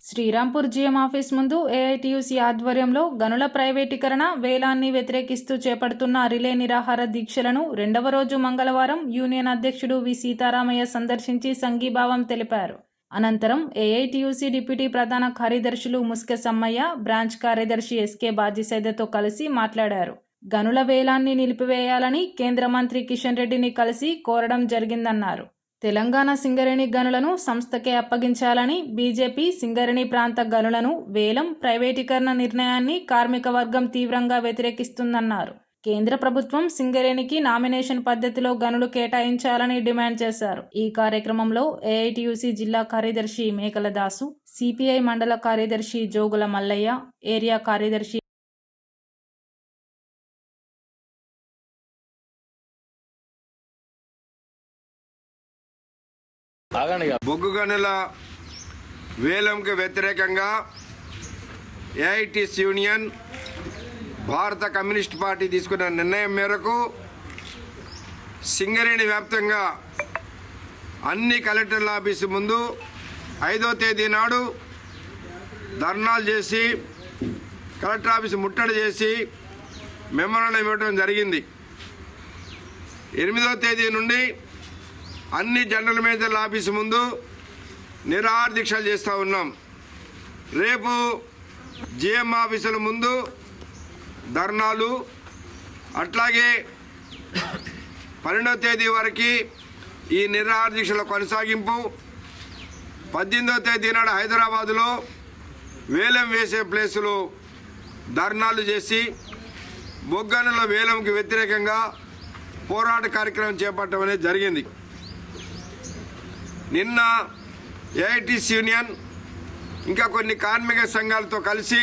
Srirampur GM office ముందు AITUC ఆధ్వర్యంలో గనుల ప్రైవేటీకరణ వేలాన్ని వ్యతిరేకిస్తూ చేపడుతున్న రిలే నిరాహార దీక్షలను రెండవ రోజు మంగళవారం యూనియన్ అధ్యక్షుడు వి సీతారామయ్య సందర్శించి సంఘీభావం తెలిపారు. అనంతరం ఏఐటీయూసీ డిప్యూటీ ప్రధాన కార్యదర్శులు ముస్కె సమ్మయ్య, బ్రాంచ్ కార్యదర్శి ఎస్కే బాజీసైదతో కలిసి మాట్లాడారు. గనుల వేలాన్ని నిలిపివేయాలని కేంద్ర మంత్రి కిషన్ రెడ్డిని కలిసి కోరడం జరిగిందన్నారు. తెలంగాణ సింగరేణి గనులను సంస్థకే అప్పగించాలని, బీజేపీ సింగరేణి ప్రాంత గనులను వేలం, ప్రైవేటీకరణ నిర్ణయాన్ని కార్మిక వర్గం తీవ్రంగా వ్యతిరేకిస్తుందన్నారు. కేంద్ర ప్రభుత్వం సింగరేణికి నామినేషన్ పద్ధతిలో గనులు కేటాయించాలని డిమాండ్ చేశారు. ఈ కార్యక్రమంలో ఏఐటీయూసీ జిల్లా కార్యదర్శి మేకల దాసు, సిపిఐ మండల కార్యదర్శి జోగుల మల్లయ్య, ఏరియా కార్యదర్శి బొగ్గు గనుల వేలంకి వ్యతిరేకంగా ఏఐటీసీ యూనియన్, భారత కమ్యూనిస్ట్ పార్టీ తీసుకున్న నిర్ణయం మేరకు సింగరేణి వ్యాప్తంగా అన్ని కలెక్టర్ల ఆఫీసు ముందు 5వ తేదీ నాడు ధర్నాలు చేసి కలెక్టర్ ఆఫీసు ముట్టడి చేసి మెమోరాండం ఇవ్వడం జరిగింది. 8వ తేదీ నుండి అన్ని జనరల్ మేనేజర్ల ఆఫీసు ముందు నిరాహార దీక్షలు చేస్తూ ఉన్నాం. రేపు జిఎం ఆఫీసుల ముందు ధర్నాలు, అట్లాగే 12వ తేదీ వరకు ఈ నిరాహార దీక్షల కొనసాగింపు. 18వ తేదీ నాడు హైదరాబాదులో వేలం వేసే ప్లేసులు ధర్నాలు చేసి బొగ్గనుల వేలంకి వ్యతిరేకంగా పోరాట కార్యక్రమం చేపట్టడం అనేది జరిగింది. నిన్న ఏఐటీసీ యూనియన్ ఇంకా కొన్ని కార్మిక సంఘాలతో కలిసి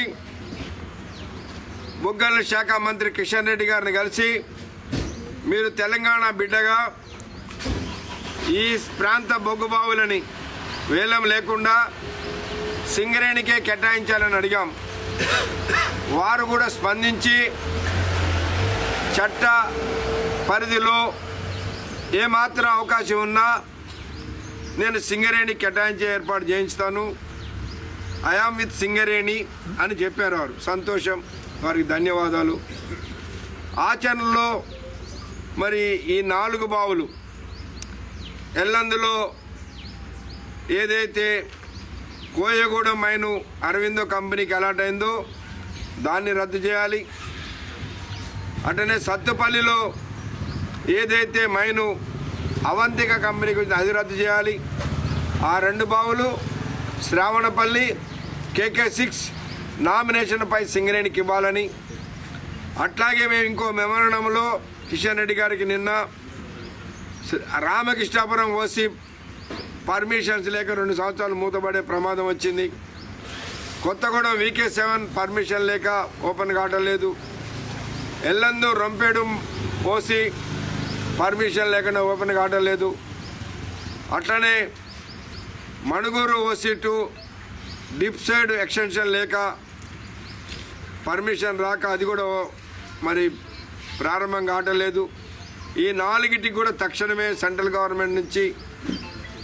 బొగ్గనుల శాఖ మంత్రి కిషన్ రెడ్డి గారిని కలిసి, మీరు తెలంగాణ బిడ్డగా ఈ ప్రాంత బొగ్గు బావులని వేలం లేకుండా సింగరేణికే కేటాయించాలని అడిగాం. వారు కూడా స్పందించి చట్ట పరిధిలో ఏమాత్రం అవకాశం ఉన్నా నేను సింగరేణి కేటాయించే ఏర్పాటు చేయించుతాను, ఐఆమ్ విత్ సింగరేణి అని చెప్పారు. వారు సంతోషం, వారికి ధన్యవాదాలు. ఆచరణలో మరి ఈ 4 బావులు ఎల్లందులో ఏదైతే కోయగూడెం మైను అరవిందో కంపెనీకి అలాట్ అయిందో దాన్ని రద్దు చేయాలి. అటనే సత్తుపల్లిలో ఏదైతే మైను అవంతిక కంపెనీ గురించి అది రద్దు చేయాలి. ఆ 2 బావులు శ్రావణపల్లి KK6 నామినేషన్పై సింగరేణికి ఇవ్వాలని, అట్లాగే మేము ఇంకో మెమోరాండంలో కిషన్ రెడ్డి గారికి నిన్న రామకృష్ణాపురం ఓసి పర్మిషన్స్ లేక 2 సంవత్సరాలు మూతపడే ప్రమాదం వచ్చింది. కొత్తగూడెం VK7 పర్మిషన్ లేక ఓపెన్ కావడం లేదు. ఎల్లందు రొంపేడు ఓసి పర్మిషన్ లేకుండా ఓపెన్ కావడం లేదు. అట్లనే మణుగూరు ఓసి2 డిప్ సైడ్ ఎక్స్టెన్షన్ లేక పర్మిషన్ రాక అది కూడా మరి ప్రారంభం కావటం లేదు. ఈ 4టికి కూడా తక్షణమే సెంట్రల్ గవర్నమెంట్ నుంచి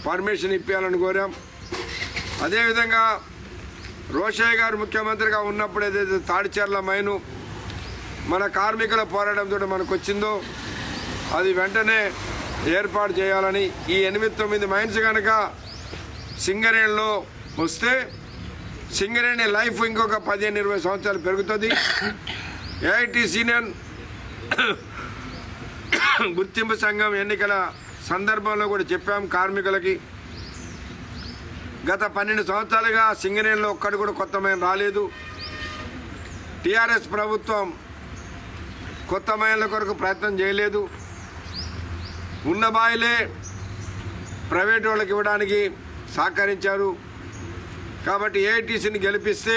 పర్మిషన్ ఇప్పించాలని కోరాం. అదేవిధంగా రోషయ్య గారు ముఖ్యమంత్రిగా ఉన్నప్పుడు ఏదైతే తాడిచెర్ల మైను మన కార్మికుల పోరాటంతో మనకు వచ్చిందో అది వెంటనే ఏర్పాటు చేయాలని, ఈ 8-9 మైన్స్ కనుక సింగరేణిలో వస్తే సింగరేణి లైఫ్ ఇంకొక 15-20 సంవత్సరాలు పెరుగుతుంది. ఏఐటీసీ యూనియన్ గుర్తింపు సంఘం ఎన్నికల సందర్భంలో కూడా చెప్పాం కార్మికులకి, గత 12 సంవత్సరాలుగా సింగరేణిలో ఒక్కడు కూడా కొత్త మైన్ రాలేదు. టీఆర్ఎస్ ప్రభుత్వం కొత్త మైన్ల కొరకు ప్రయత్నం చేయలేదు. ఉన్న బాయిలే ప్రైవేట్ వాళ్ళకి ఇవ్వడానికి సహకరించారు. కాబట్టి ఏఐటీసీని గెలిపిస్తే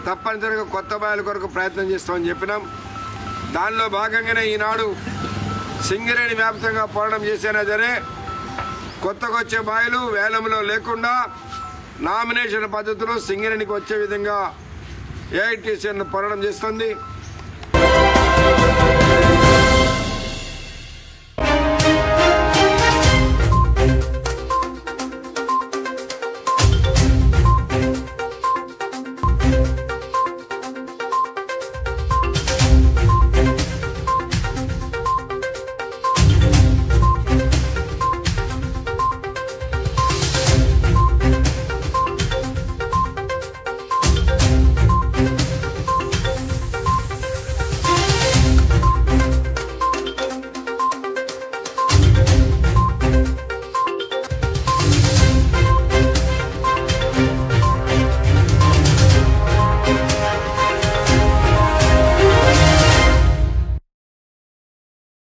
తప్పనిసరిగా కొత్త బాయిల కొరకు ప్రయత్నం చేస్తామని చెప్పినాం. దానిలో భాగంగానే ఈనాడు సింగరేణి వ్యాప్తంగా పోరాటం చేసినా సరే కొత్తగా వచ్చే బాయిలు వేలంలో లేకుండా నామినేషన్ పద్ధతిలో సింగరేణికి వచ్చే విధంగా ఏఐటీసీ పోరాటం చేస్తుంది.